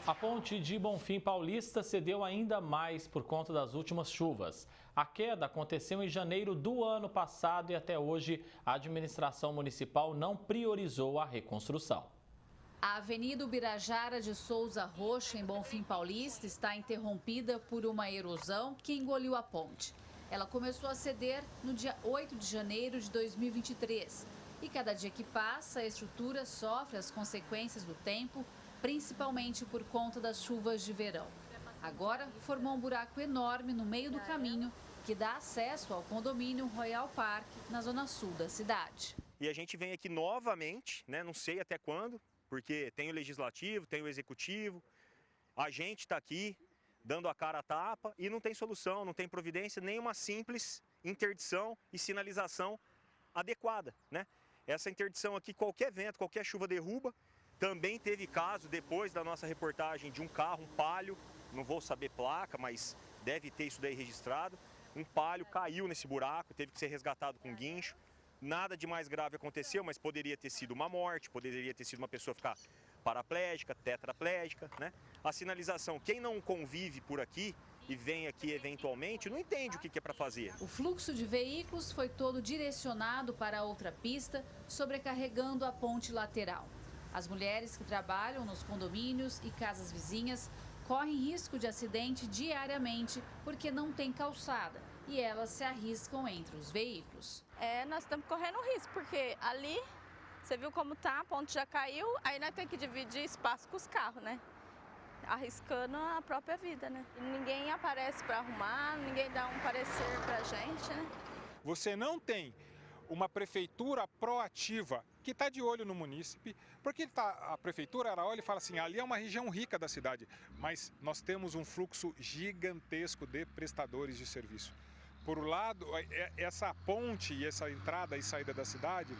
A ponte de Bonfim Paulista cedeu ainda mais por conta das últimas chuvas. A queda aconteceu em janeiro do ano passado e até hoje a administração municipal não priorizou a reconstrução. A Avenida Ubirajara de Souza Rocha, em Bonfim Paulista, está interrompida por uma erosão que engoliu a ponte. Ela começou a ceder no dia 8 de janeiro de 2023. E cada dia que passa, a estrutura sofre as consequências do tempo, principalmente por conta das chuvas de verão. Agora, formou um buraco enorme no meio do caminho que dá acesso ao condomínio Royal Park, na zona sul da cidade. E a gente vem aqui novamente, não sei até quando, porque tem o legislativo, tem o executivo, a gente está aqui dando a cara a tapa e não tem solução, não tem providência, nem uma simples interdição e sinalização adequada, Essa interdição aqui, qualquer vento, qualquer chuva derruba. Também teve caso, depois da nossa reportagem, de um carro, um Palio, não vou saber placa, mas deve ter isso daí registrado. Um Palio caiu nesse buraco, teve que ser resgatado com guincho. Nada de mais grave aconteceu, mas poderia ter sido uma morte, poderia ter sido uma pessoa ficar paraplégica, tetraplégica, A sinalização, quem não convive por aqui e vem aqui eventualmente, não entende o que é para fazer. O fluxo de veículos foi todo direcionado para outra pista, sobrecarregando a ponte lateral. As mulheres que trabalham nos condomínios e casas vizinhas correm risco de acidente diariamente porque não tem calçada e elas se arriscam entre os veículos. Nós estamos correndo risco, porque ali, você viu como tá, a ponte já caiu, aí nós temos que dividir espaço com os carros, Arriscando a própria vida, Ninguém aparece para arrumar, ninguém dá um parecer para a gente, Você não tem uma prefeitura proativa que está de olho no munícipe, porque a prefeitura ela olha e fala assim, ali é uma região rica da cidade, mas nós temos um fluxo gigantesco de prestadores de serviço. Por um lado, essa ponte e essa entrada e saída da cidade,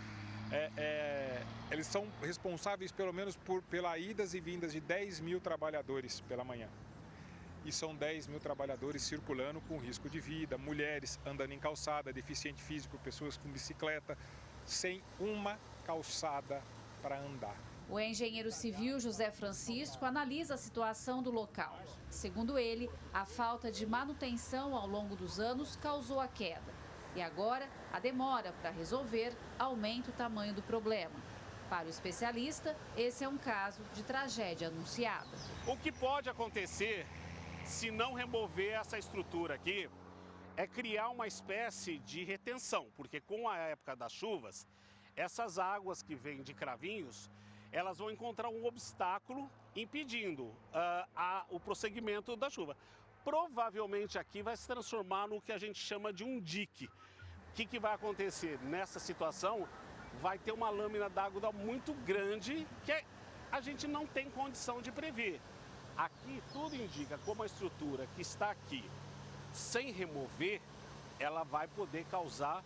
eles são responsáveis pelo menos pela idas e vindas de 10 mil trabalhadores pela manhã. E são 10 mil trabalhadores circulando com risco de vida, mulheres andando em calçada, deficiente físico, pessoas com bicicleta, sem uma calçada para andar. O engenheiro civil José Francisco analisa a situação do local. Segundo ele, a falta de manutenção ao longo dos anos causou a queda. E agora, a demora para resolver aumenta o tamanho do problema. Para o especialista, esse é um caso de tragédia anunciada. O que pode acontecer se não remover essa estrutura aqui é criar uma espécie de retenção, porque com a época das chuvas, essas águas que vêm de Cravinhos, elas vão encontrar um obstáculo impedindo o prosseguimento da chuva. Provavelmente aqui vai se transformar no que a gente chama de um dique. O que vai acontecer nessa situação? Vai ter uma lâmina d'água muito grande que a gente não tem condição de prever. Aqui tudo indica como a estrutura que está aqui, sem remover, ela vai poder causar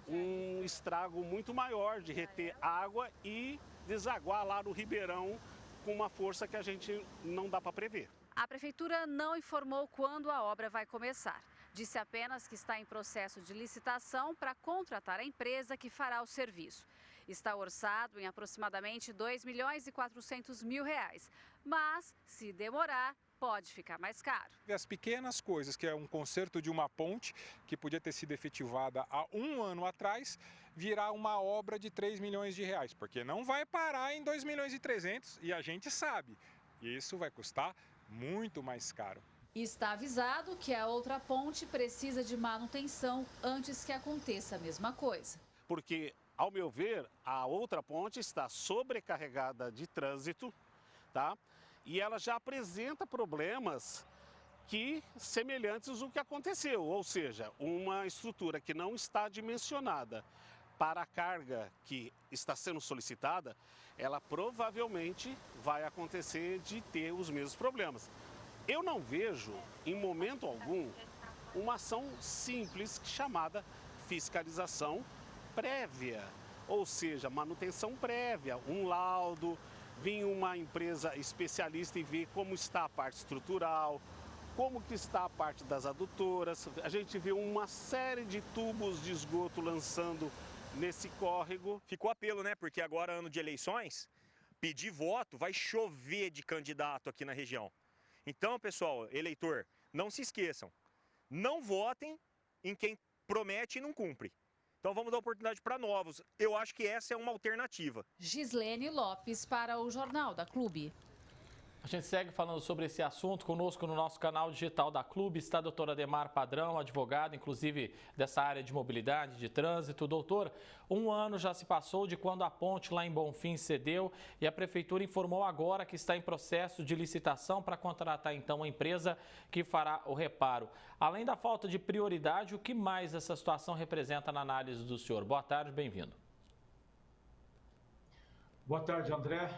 um estrago muito maior de reter água e desaguar lá no ribeirão com uma força que a gente não dá para prever. A prefeitura não informou quando a obra vai começar. Disse apenas que está em processo de licitação para contratar a empresa que fará o serviço. Está orçado em aproximadamente R$2.400.000. Mas, se demorar, pode ficar mais caro. As pequenas coisas, que é um conserto de uma ponte, que podia ter sido efetivada há um ano atrás, virá uma obra de R$3 milhões, porque não vai parar em R$2.300.000 e a gente sabe, isso vai custar muito mais caro. Está avisado que a outra ponte precisa de manutenção antes que aconteça a mesma coisa. Porque, ao meu ver, a outra ponte está sobrecarregada de trânsito, E ela já apresenta problemas semelhantes ao que aconteceu, ou seja, uma estrutura que não está dimensionada para a carga que está sendo solicitada, ela provavelmente vai acontecer de ter os mesmos problemas. Eu não vejo, em momento algum, uma ação simples chamada fiscalização prévia, ou seja, manutenção prévia, um laudo, vir uma empresa especialista e ver como está a parte estrutural, como que está a parte das adutoras. A gente vê uma série de tubos de esgoto lançando nesse córrego. Ficou apelo, porque agora ano de eleições, pedir voto, vai chover de candidato aqui na região. Então, pessoal, eleitor, não se esqueçam, não votem em quem promete e não cumpre. Então vamos dar oportunidade para novos. Eu acho que essa é uma alternativa. Gislene Lopes para o Jornal da Clube. A gente segue falando sobre esse assunto. Conosco no nosso canal digital da Clube está a doutora Ademar Padrão, advogada, inclusive dessa área de mobilidade, de trânsito. Doutora, 1 ano já se passou de quando a ponte lá em Bonfim cedeu e a Prefeitura informou agora que está em processo de licitação para contratar então a empresa que fará o reparo. Além da falta de prioridade, o que mais essa situação representa na análise do senhor? Boa tarde, bem-vindo. Boa tarde, André.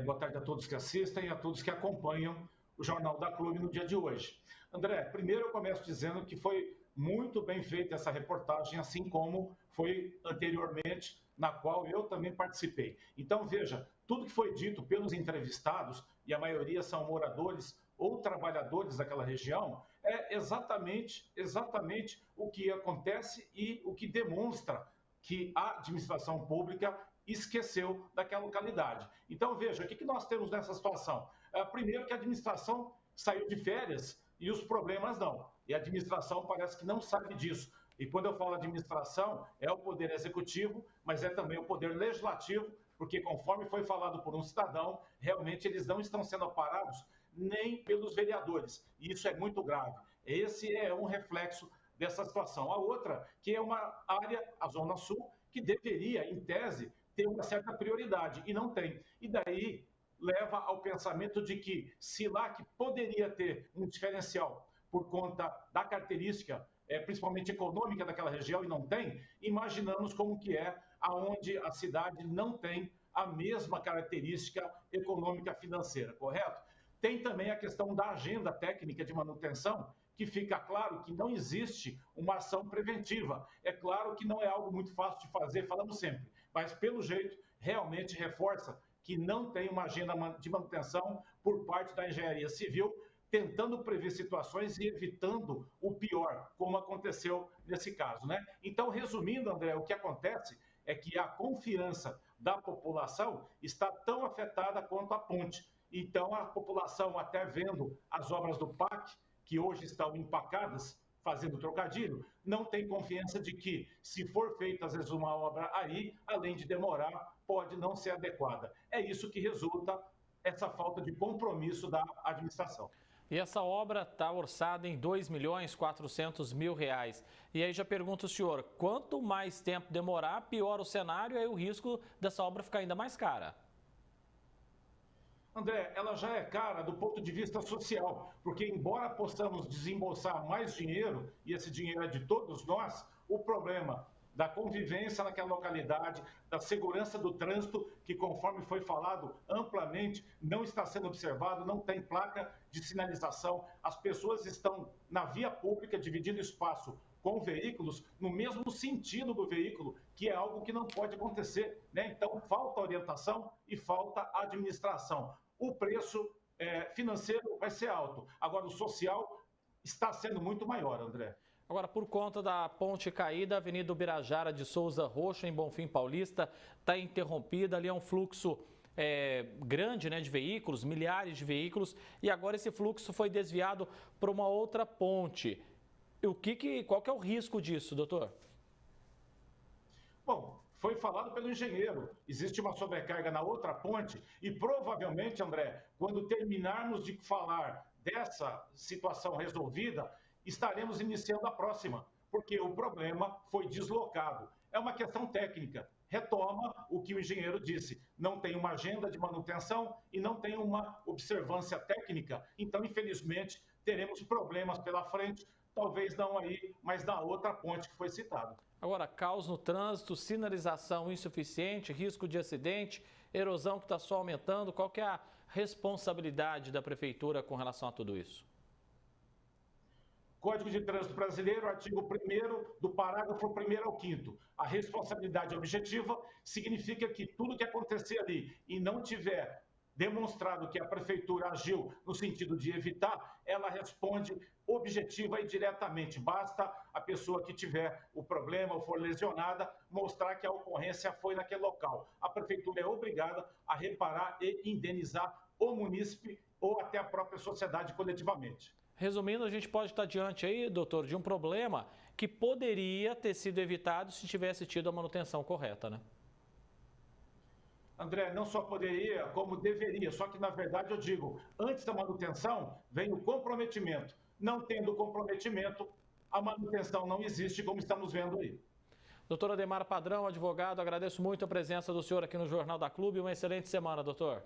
Boa tarde a todos que assistem e a todos que acompanham o Jornal da Clube no dia de hoje. André, primeiro eu começo dizendo que foi muito bem feita essa reportagem, assim como foi anteriormente, na qual eu também participei. Então, veja, tudo que foi dito pelos entrevistados, e a maioria são moradores ou trabalhadores daquela região, é exatamente o que acontece e o que demonstra que a administração pública esqueceu daquela localidade. Então, veja, o que nós temos nessa situação? Primeiro que a administração saiu de férias e os problemas não. E a administração parece que não sabe disso. E quando eu falo administração, é o poder executivo, mas é também o poder legislativo, porque conforme foi falado por um cidadão, realmente eles não estão sendo aparados nem pelos vereadores. E isso é muito grave. Esse é um reflexo dessa situação. A outra, que é uma área, a Zona Sul, que deveria, em tese, ter uma certa prioridade, e não tem. E daí leva ao pensamento de que, se lá que poderia ter um diferencial por conta da característica, principalmente econômica daquela região, e não tem, imaginamos como que é aonde a cidade não tem a mesma característica econômica financeira, correto? Tem também a questão da agenda técnica de manutenção, que fica claro que não existe uma ação preventiva. É claro que não é algo muito fácil de fazer, falamos sempre, mas pelo jeito realmente reforça que não tem uma agenda de manutenção por parte da engenharia civil, tentando prever situações e evitando o pior, como aconteceu nesse caso, né? Então, resumindo, André, o que acontece é que a confiança da população está tão afetada quanto a ponte. Então, a população, até vendo as obras do PAC, que hoje estão empacadas, fazendo trocadilho, não tem confiança de que, se for feita, às vezes, uma obra aí, além de demorar, pode não ser adequada. É isso que resulta essa falta de compromisso da administração. E essa obra está orçada em R$ 2.400.000. E aí já pergunto ao senhor, quanto mais tempo demorar, pior o cenário e aí o risco dessa obra ficar ainda mais cara. André, ela já é cara do ponto de vista social, porque embora possamos desembolsar mais dinheiro, e esse dinheiro é de todos nós, o problema da convivência naquela localidade, da segurança do trânsito, que conforme foi falado amplamente, não está sendo observado, não tem placa de sinalização, as pessoas estão na via pública dividindo espaço com veículos no mesmo sentido do veículo, que é algo que não pode acontecer, né? Então, falta orientação e falta administração. O preço financeiro vai ser alto, agora o social está sendo muito maior, André. Agora, por conta da ponte caída, a Avenida Ubirajara de Souza Rocha, em Bonfim Paulista, está interrompida. Ali é um fluxo grande, né, de veículos, milhares de veículos, e agora esse fluxo foi desviado para uma outra ponte. Qual que é o risco disso, doutor? Bom, foi falado pelo engenheiro, existe uma sobrecarga na outra ponte e provavelmente, André, quando terminarmos de falar dessa situação resolvida, estaremos iniciando a próxima, porque o problema foi deslocado. É uma questão técnica. Retoma o que o engenheiro disse. Não tem uma agenda de manutenção e não tem uma observância técnica. Então, infelizmente, teremos problemas pela frente, talvez não aí, mas na outra ponte que foi citada. Agora, caos no trânsito, sinalização insuficiente, risco de acidente, erosão que está só aumentando. Qual que é a responsabilidade da Prefeitura com relação a tudo isso? Código de Trânsito Brasileiro, artigo 1º, do parágrafo 1º ao 5º. A responsabilidade objetiva significa que tudo que acontecer ali e não tiver demonstrado que a prefeitura agiu no sentido de evitar, ela responde objetiva e diretamente. Basta a pessoa que tiver o problema ou for lesionada mostrar que a ocorrência foi naquele local. A prefeitura é obrigada a reparar e indenizar o munícipe ou até a própria sociedade coletivamente. Resumindo, a gente pode estar diante aí, doutor, de um problema que poderia ter sido evitado se tivesse tido a manutenção correta, né? André, não só poderia, como deveria. Só que, na verdade, eu digo, antes da manutenção, vem o comprometimento. Não tendo comprometimento, a manutenção não existe, como estamos vendo aí. Doutor Ademar Padrão, advogado, agradeço muito a presença do senhor aqui no Jornal da Clube. Uma excelente semana, doutor.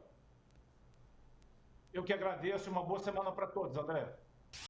Eu que agradeço e uma boa semana para todos, André.